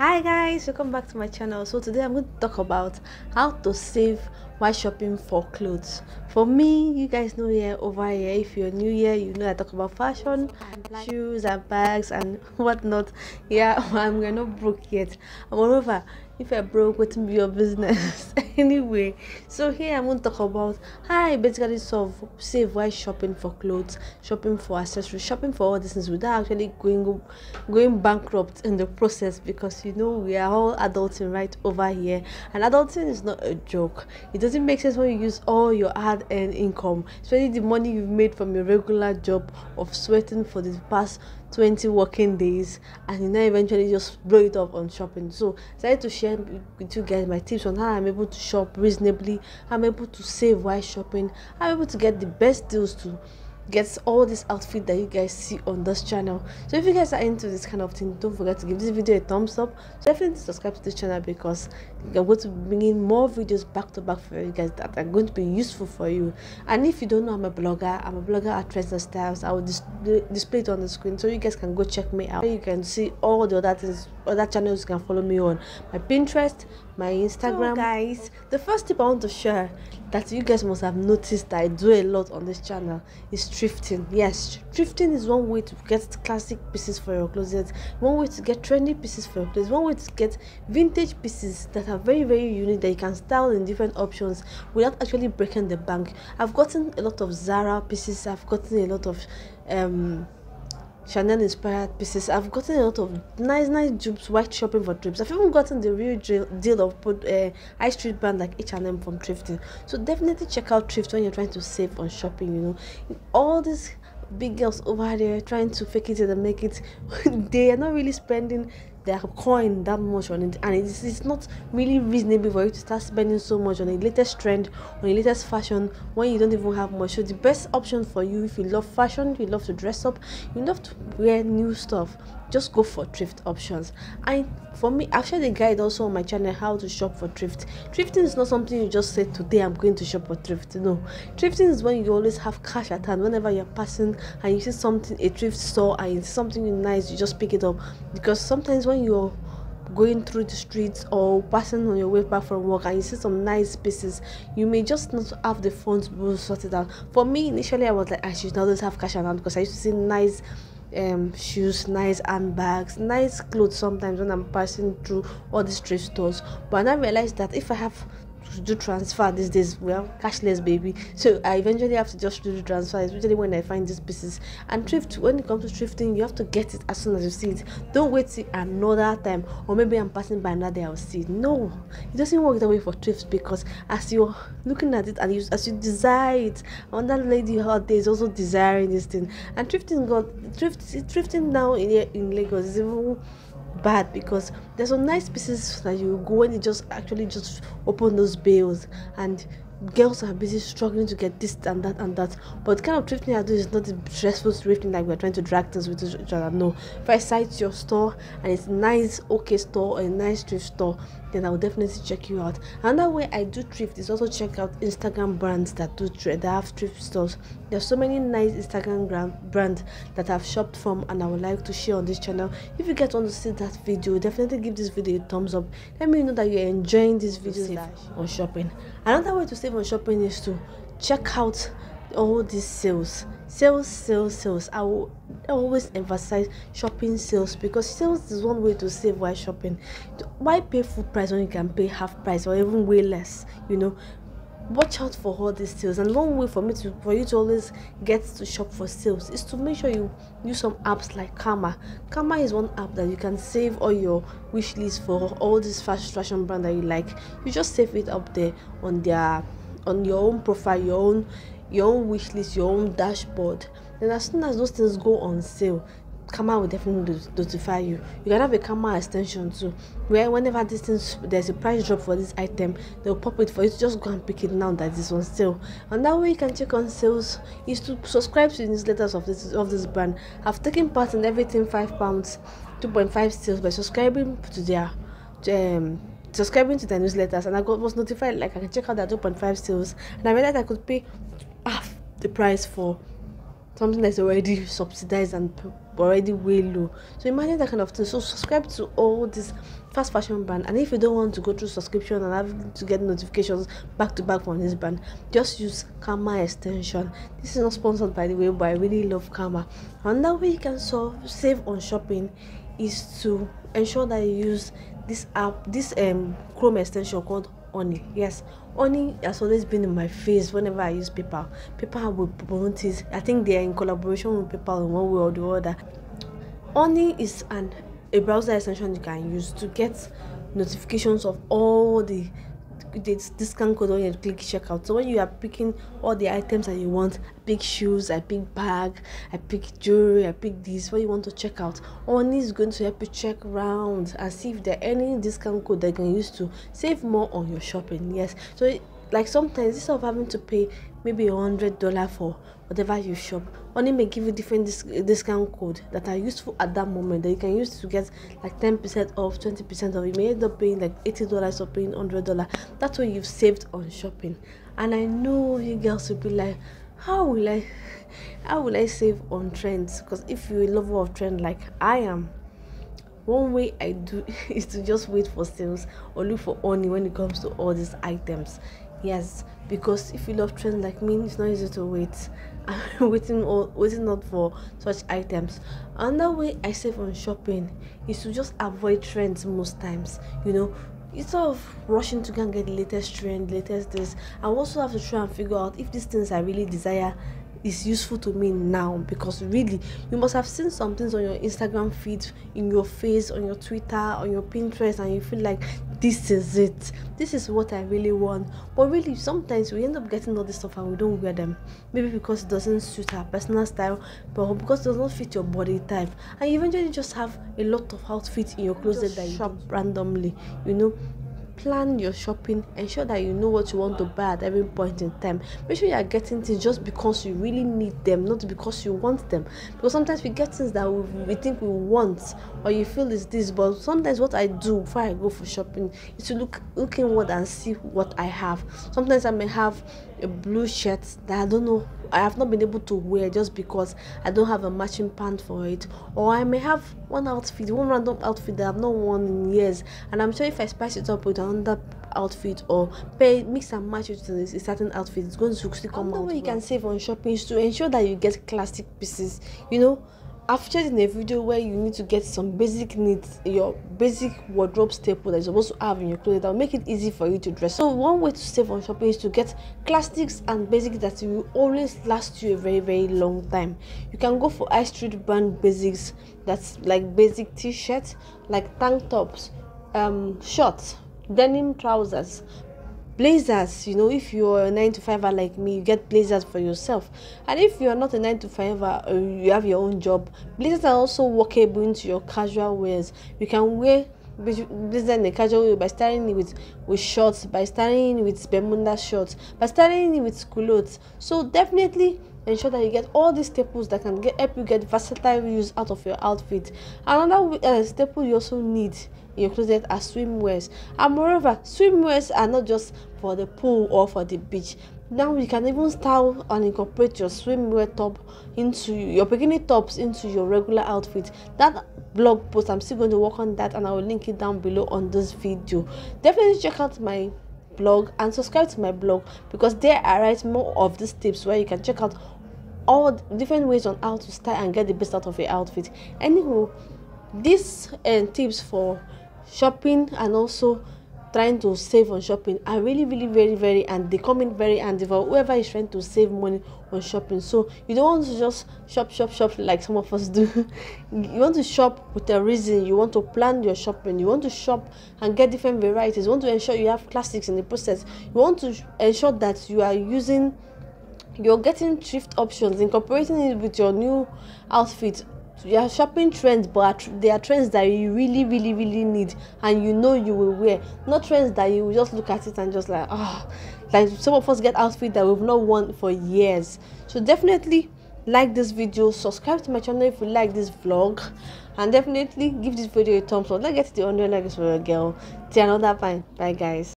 Hi guys, welcome back to my channel. So today I'm going to talk about how to save while shopping for clothes. For me, you guys know here over here, if you're new here, you know I talk about fashion, shoes and bags and whatnot. Yeah, we're not broke yet. And moreover, if you're broke, what be your business? Anyway, so here I'm going to talk about how I basically save while shopping for clothes, shopping for accessories, shopping for all these things without actually going bankrupt in the process, because you know we are all adulting right over here, and adulting is not a joke. It doesn't make sense when you use all your hard-earned income, especially the money you've made from your regular job of sweating for the past 20 working days, and you now eventually just blow it up on shopping. So I decided to share with you guys my tips on how I'm able to shop reasonably, how I'm able to save while shopping, how I'm able to get the best deals to get all this outfit that you guys see on this channel. So if you guys are into this kind of thing, don't forget to give this video a thumbs up. So definitely subscribe to this channel, because I'm going to bring in more videos back to back for you guys that are going to be useful for you. And if you don't know, I'm a blogger at Trends and Styles. I will display it on the screen so you guys can go check me out. You can see all the other things, other channels you can follow me on: my Pinterest, my Instagram. So guys, the first tip I want to share that you guys must have noticed that I do a lot on this channel is thrifting. Yes, thrifting is one way to get classic pieces for your closet, one way to get trendy pieces for your clothes, one way to get vintage pieces that are very, very unique, that you can style in different options without actually breaking the bank. I've gotten a lot of Zara pieces, I've gotten a lot of Chanel inspired pieces, I've gotten a lot of nice dupes while shopping for trips. I've even gotten the real deal of high street brand like H&M from thrifting. So definitely check out thrift when you're trying to save on shopping. You know, all these big girls over there trying to fake it till they make it, they are not really spending their coin that much on it, and it's not really reasonable for you to start spending so much on the latest trend, on the latest fashion, when you don't even have much. So the best option for you, if you love fashion, if you love to dress up, you love to wear new stuff, just go for thrift options. And for me, I've shared a guide also on my channel how to shop for thrift. Thrifting is not something you just say today I'm going to shop for thrift. No, thrifting is when you always have cash at hand. Whenever you're passing and you see something, a thrift store, and you see something nice, you just pick it up. Because sometimes when you're going through the streets or passing on your way back from work and you see some nice pieces, you may just not have the funds to sort it out. For me, initially I was like, I should always have cash at hand, because I used to see nice shoes, nice handbags, nice clothes sometimes when I'm passing through all these thrift stores. But I realized that if I have to do transfer these days, well, cashless baby, so I eventually have to just do the transfer, especially when I find these pieces. And thrift, when it comes to thrifting, you have to get it as soon as you see it. Don't wait till another time, or maybe I'm passing by another day I'll see it. No, it doesn't work that way for thrift, because as you're looking at it and as you desire it, another lady out there is also desiring this thing. And thrifting now in Lagos is even bad, because there's some nice pieces that you go when you just open those bales, and girls are busy struggling to get this and that and that. But the kind of thrifting I do is not the stressful thrifting like we're trying to drag things with each other. No, if I cite your store and it's a nice okay store or a nice thrift store, then I will definitely check you out. Another way I do thrift is also check out Instagram brands that have thrift stores. There's so many nice Instagram brands that I've shopped from, and I would like to share on this channel. If you guys want to see that video, definitely give this video a thumbs up. Let me know that you're enjoying this video on shopping. Another way to save on shopping is to check out all these sales. I will always emphasize shopping sales, because sales is one way to save while shopping. Why pay full price when you can pay half price or even way less? You know, watch out for all these sales. And one way for you to always get to shop for sales is to make sure you use some apps like Karma. Karma is one app that you can save all your wish list for all these fashion brand that you like. You just save it up there on your own profile, your own wish list, your own dashboard. Then as soon as those things go on sale, Karma will definitely notify you. You can have a Karma extension too, where whenever there's a price drop for this item, they'll pop it for you to just go and pick it now that it's on sale. And that way you can check on sales is to subscribe to the newsletters of this brand. I've taken part in everything £5, 2.5 sales by subscribing to their newsletters, and I was notified like I can check out their 2.5 sales, and I realized I could pay half the price for something that's already subsidized and already way low. So imagine that kind of thing. So subscribe to all this fast fashion brand, and if you don't want to go through subscription and have to get notifications back to back from this brand, just use Karma extension. This is not sponsored by the way, but I really love Karma. Another way you can save on shopping is to ensure that you use this Chrome extension called Honey. Yes, Honey has always been in my face whenever I use PayPal. PayPal will promote it. I think they are in collaboration with PayPal in one way or the other. Honey is a browser extension you can use to get notifications of all the discount code when you click checkout. So when you are picking all the items that you want, I pick shoes, I pick bag, I pick jewelry, I pick this, what you want to check out, Honey is going to help you check around and see if there are any discount code that you can use to save more on your shopping. Yes, so like sometimes instead of having to pay maybe $100 for whatever you shop, Honey may give you different discount code that are useful at that moment that you can use to get like 10% off, 20% off. You may end up paying like $80 or paying $100. That's what you've saved on shopping. And I know you girls will be like, how will I save on trends? Because if you're a lover of trend like I am, one way I do is to just wait for sales or look for Honey when it comes to all these items. Yes, because if you love trends like me, it's not easy to wait. I'm waiting not for such items. Another way I save on shopping is to just avoid trends most times. Instead of rushing to go and get the latest trend, latest this, I also have to try and figure out if these things I really desire is useful to me now. Because really, you must have seen some things on your Instagram feed, in your face, on your Twitter, on your Pinterest, and you feel like this is it, this is what I really want. But really, sometimes we end up getting all this stuff and we don't wear them, maybe because it doesn't suit our personal style, but because it does not fit your body type, and you eventually just have a lot of outfits in your closet that you shop randomly. Plan your shopping, ensure that you know what you want to buy at every point in time. Make sure you are getting things just because you really need them, not because you want them. Because sometimes we get things that we think we want, or you feel is this, but sometimes what I do before I go for shopping is to look inward and see what I have. Sometimes I may have a blue shirt that I don't know, I have not been able to wear just because I don't have a matching pant for it, or I may have one random outfit that I've not worn in years, and I'm sure if I spice it up with another outfit or mix and match it to a certain outfit, it's going to still come out. Another way you can save on shopping is to ensure that you get classic pieces. I've shared in a video where you need to get some basic needs, your basic wardrobe staple that you're supposed to have in your clothes that will make it easy for you to dress. So one way to save on shopping is to get classics and basics that will always last you a very, very long time. You can go for high street brand basics, that's like basic t-shirts, like tank tops, shorts, denim trousers, blazers. If you're a 9-to-5er like me, you get blazers for yourself. And if you're not a 9-to-5er, you have your own job, blazers are also workable into your casual wears. You can wear blazer in a casual way by styling it with shorts, by styling it with Bermuda shorts, by styling it with culottes. So definitely ensure that you get all these staples that can help you get versatile use out of your outfit. Another staple you also need in your closet are swimwears. And moreover, swimwears are not just for the pool or for the beach. Now you can even style and incorporate your swimwear top into your bikini tops into your regular outfit. That blog post, I'm still going to work on that, and I will link it down below on this video. Definitely check out my blog and subscribe to my blog, because there I write more of these tips where you can check out all different ways on how to style and get the best out of your outfit. Anyway, these tips for shopping and also trying to save on shopping are really, really very, and they come in very handy for whoever is trying to save money on shopping. So you don't want to just shop like some of us do. You want to shop with a reason. You want to plan your shopping. You want to shop and get different varieties. You want to ensure you have classics in the process. You want to ensure that you're getting thrift options, incorporating it with your new outfit. You are shopping trends, but they are trends that you really need, and you will wear, not trends that you will just look at it and just like some of us get outfits that we've not worn for years. So definitely like this video, subscribe to my channel if you like this vlog, and definitely give this video a thumbs up. Let's get to the 100 likes for a girl. Till another time. Bye guys.